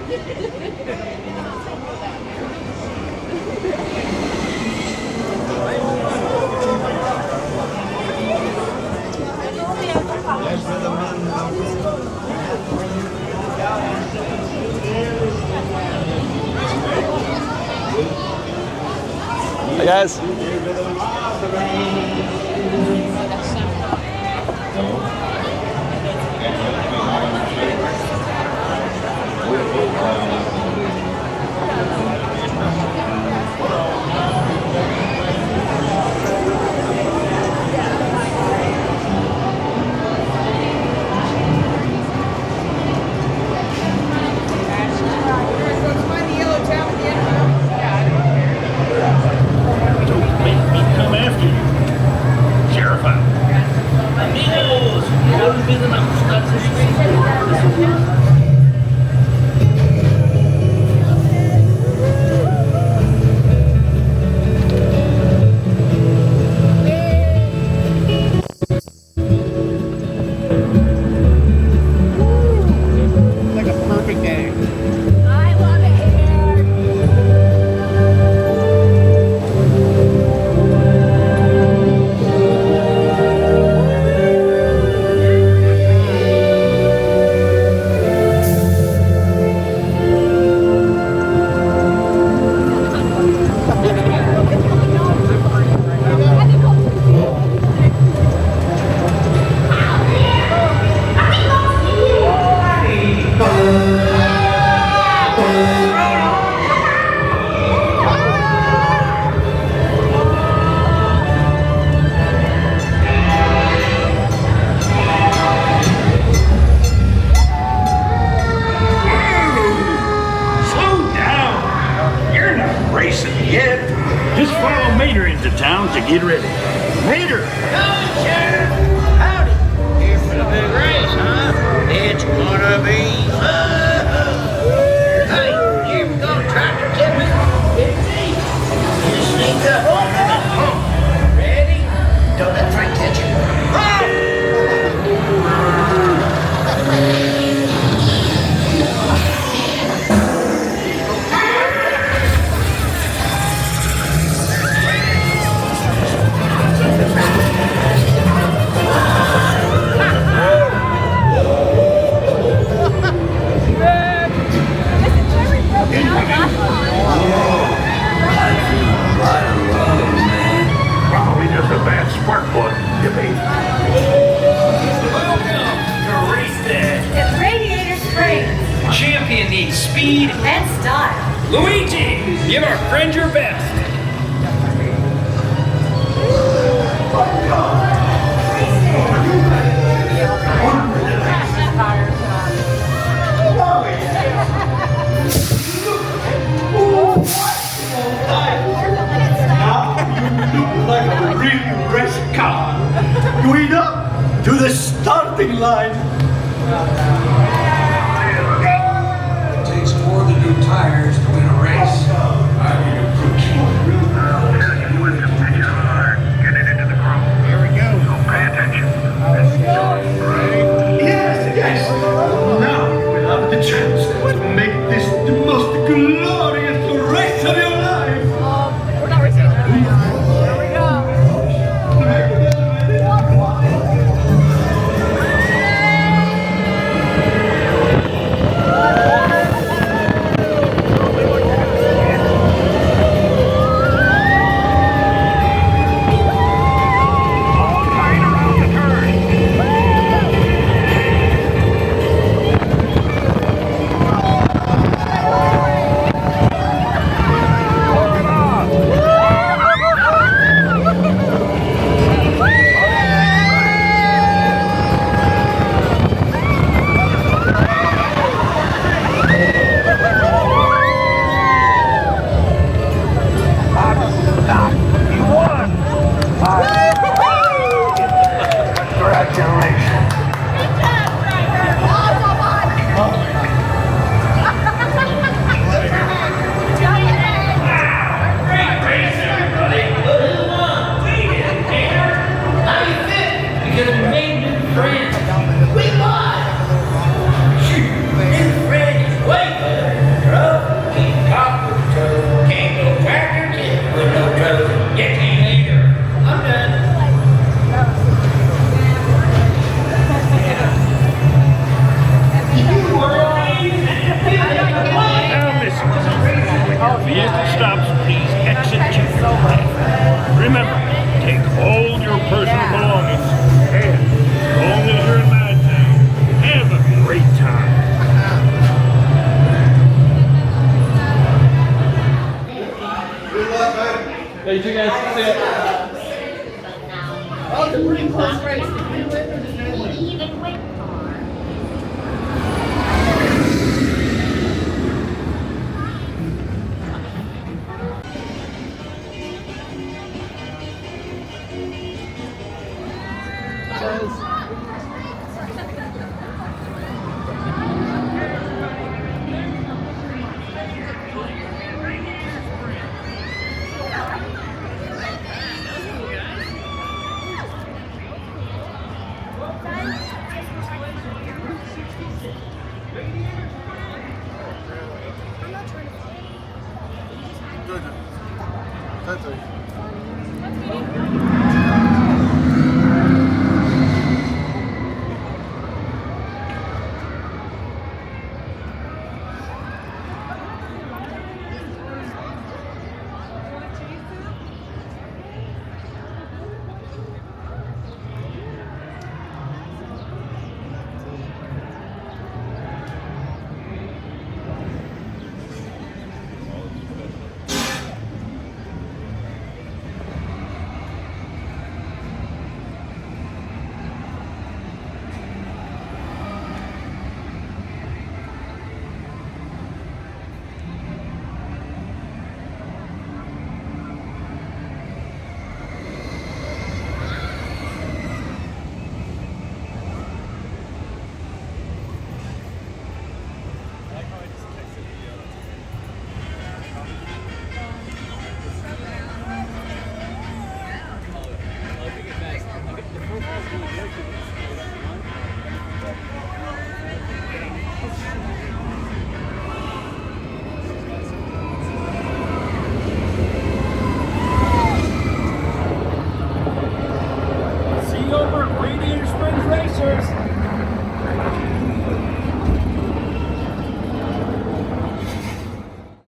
Hey guys. Get ready. Later. Hello, Sheriff. Howdy. Here for the big race, huh? It's gonna be fun. Hey, you've got tractor tipping. It's me. Just sneak up on them and pump. Ready? Don't let Frank catch you. Probably just a bad spark plug, you mean? Welcome to Race Day. At Radiator Springs Champion needs speed. and style. Luigi, give our friend your best. Like a really race car. Going up to the starting line. It takes more than new tires to win a race. I mean, a cookie. Get it into the groove. Here we go. So pay attention. Yes, yes. Now you will have the chance to make this the most glorious race of your life. We're not racing. There we go. Hey, you guys see it? Oh, it's a pretty close race. Did we win or did they win? Good. That's it.